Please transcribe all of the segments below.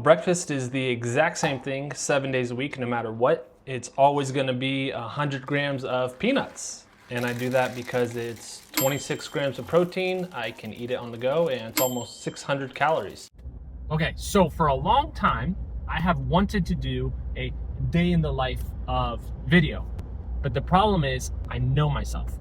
Breakfast is the exact same thing 7 days a week, no matter what. It's always going to be 100 grams of peanuts. And I do that because it's 26 grams of protein. I can eat it on the go, and it's almost 600 calories. Okay, so for a long time, I have wanted to do a day in the life of video. But the problem is, I know myself.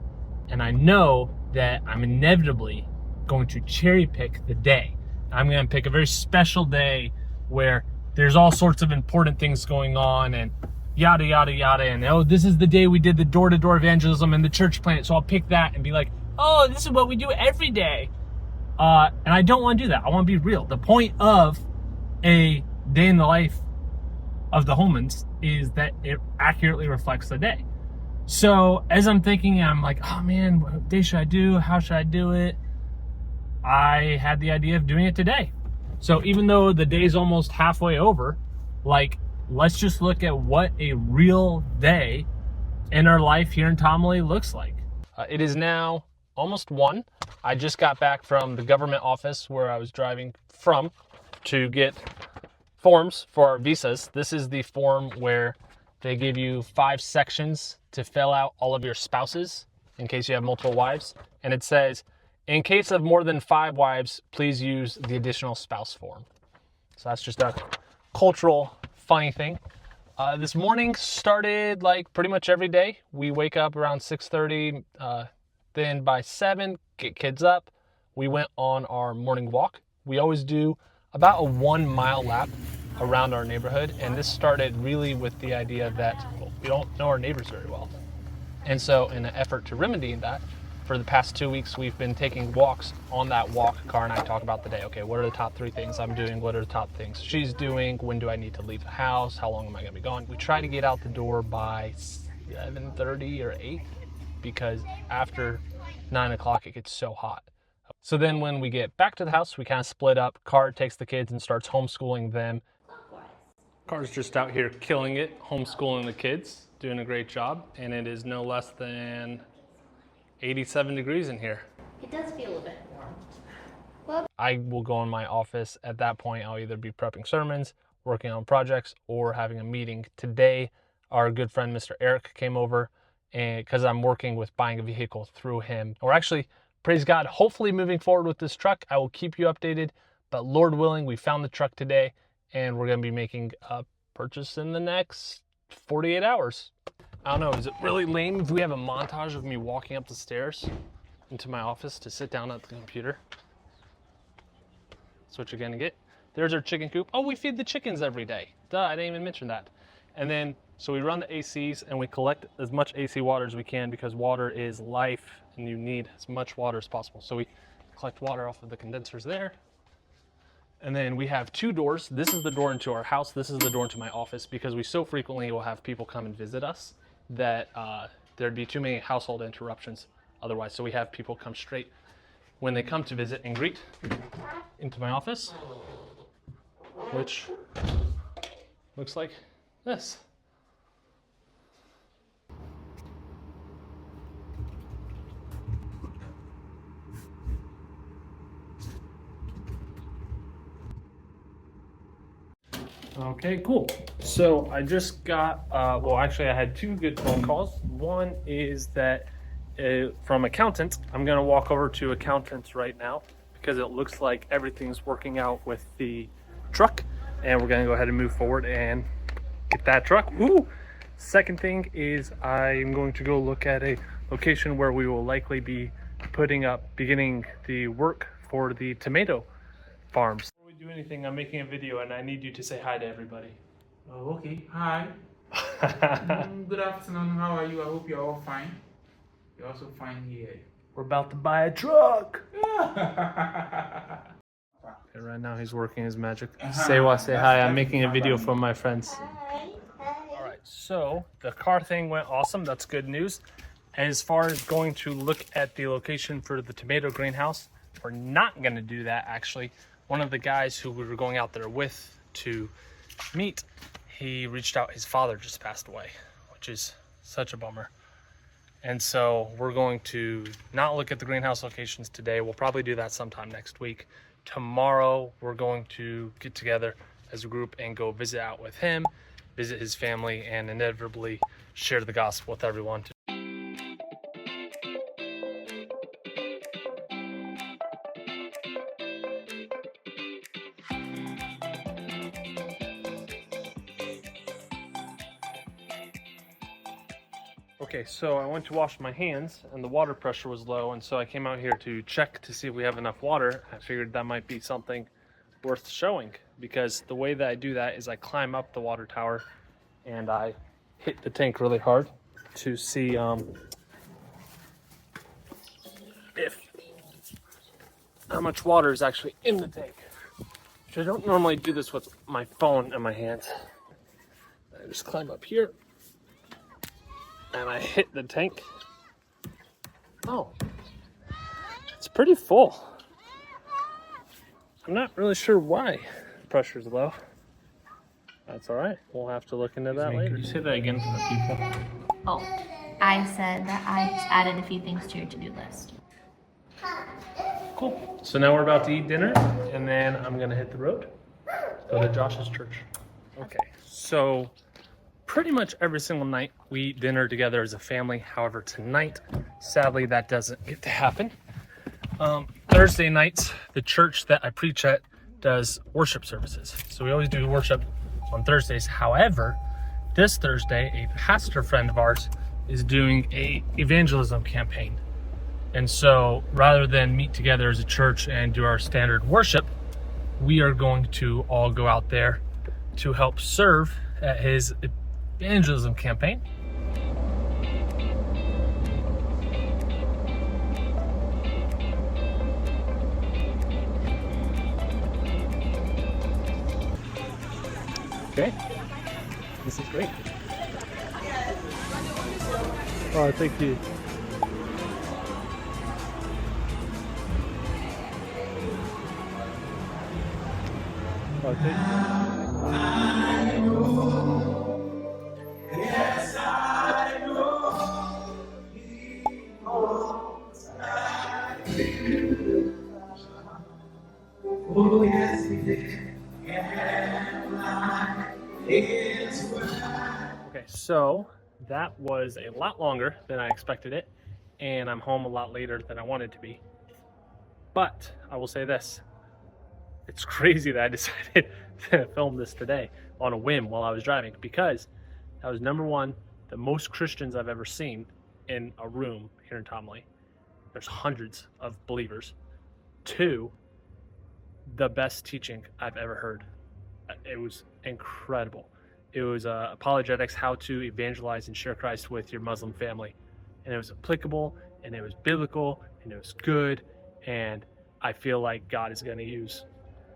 And I know that I'm inevitably going to cherry pick the day. I'm going to pick a very special day where there's all sorts of important things going on and yada, yada, yada. And oh, this is the day we did the door-to-door evangelism and the church plant. So I'll pick that and be like, oh, this is what we do every day. And I don't want to do that. I want to be real. The point of a day in the life of the Holmans is that it accurately reflects the day. So as I'm thinking, I'm like, oh man, what day should I do? How should I do it? I had the idea of doing it today. So even though the day's almost halfway over, like, let's just look at what a real day in our life here in Tomley looks like. It is now almost 1. I just got back from the government office where I was driving from to get forms for our visas. This is the form where they give you 5 sections to fill out all of your spouses in case you have multiple wives. And it says, in case of more than 5 wives, please use the additional spouse form. So that's just a cultural funny thing. This morning started like pretty much every day. We wake up around 6:30, then by 7, get kids up. We went on our morning walk. We always do about a 1-mile lap around our neighborhood. And this started really with the idea that we don't know our neighbors very well. And so in an effort to remedy that, for the past 2 weeks, we've been taking walks. On that walk, Car and I talk about the day. Okay, what are the top 3 things I'm doing? What are the top things she's doing? When do I need to leave the house? How long am I going to be gone? We try to get out the door by 7:30 or 8 because after 9 o'clock, it gets so hot. So then when we get back to the house, we kind of split up. Car takes the kids and starts homeschooling them. Car's just out here killing it, homeschooling the kids, doing a great job. And it is no less than 87 degrees in here. It does feel a bit warm. Well, I will go in my office. At that point, I'll either be prepping sermons, working on projects, or having a meeting. Today, our good friend, Mr. Eric, came over, and because I'm working with buying a vehicle through him. Or actually, praise God, hopefully moving forward with this truck, I will keep you updated. But Lord willing, we found the truck today, and we're going to be making a purchase in the next 48 hours. I don't know, is it really lame if we have a montage of me walking up the stairs into my office to sit down at the computer? That's what you're gonna get. There's our chicken coop. Oh, we feed the chickens every day. Duh, I didn't even mention that. And then, so we run the ACs and we collect as much AC water as we can because water is life and you need as much water as possible. So we collect water off of the condensers there. And then we have 2 doors. This is the door into our house. This is the door into my office because we so frequently will have people come and visit us that there'd be too many household interruptions otherwise. So we have people come straight when they come to visit and greet into my office, which looks like this. Okay, cool. So I just got, well, actually I had 2 good phone calls. One is that from accountant, I'm going to walk over to accountants right now because it looks like everything's working out with the truck, and we're going to go ahead and move forward and get that truck. Woo! Second thing is I'm going to go look at a location where we will likely be beginning the work for the tomato farms. Before we do anything, I'm making a video and I need you to say hi to everybody. Oh, okay. Hi. Good afternoon. How are you? I hope you're all fine. You're also fine here. We're about to buy a truck. Okay, right now he's working his magic. Say hi. I'm making a video for my friends. All right, so the car thing went awesome. That's good news. As far as going to look at the location for the tomato greenhouse, we're not going to do that actually. One of the guys who we were going out there with to meet, he reached out. His father just passed away, which is such a bummer. And so we're going to not look at the greenhouse locations today. We'll probably do that sometime next week. Tomorrow, we're going to get together as a group and go visit out with him, visit his family, and inevitably share the gospel with everyone. Okay, so I went to wash my hands and the water pressure was low, and so I came out here to check to see if we have enough water. I figured that might be something worth showing, because the way that I do that is I climb up the water tower and I hit the tank really hard to see if how much water is actually in the tank. Which I don't normally do this with my phone in my hands. I just climb up here and I hit the tank. Oh, it's pretty full. I'm not really sure why the pressure's low. That's all right. We'll have to look into that later. Could you say that again for the people? Oh, I said that I just added a few things to your to-do list. Cool. So now we're about to eat dinner, and then I'm gonna hit the road, go to Josh's church. Okay, so pretty much every single night we eat dinner together as a family. However, tonight, sadly, that doesn't get to happen. Thursday nights, the church that I preach at does worship services. So we always do worship on Thursdays. However, this Thursday, a pastor friend of ours is doing a evangelism campaign. And so rather than meet together as a church and do our standard worship, we are going to all go out there to help serve at his evangelism campaign. Okay, this is great. Oh, thank you. Oh, thank Okay, so that was a lot longer than I expected it, and I'm home a lot later than I wanted to be. But I will say this, it's crazy that I decided to film this today on a whim while I was driving, because that was number one, the most Christians I've ever seen in a room here in Tomley. There's hundreds of believers. Two, the best teaching I've ever heard. It was incredible. It was apologetics, how to evangelize and share Christ with your Muslim family. And it was applicable, and it was biblical, and it was good. And I feel like God is going to use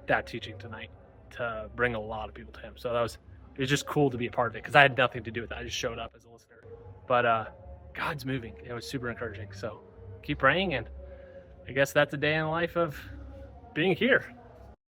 that teaching tonight to bring a lot of people to him. So it was just cool to be a part of it, because I had nothing to do with it. I just showed up as a listener. But God's moving. It was super encouraging. So keep praying, and I guess that's a day in the life of being here.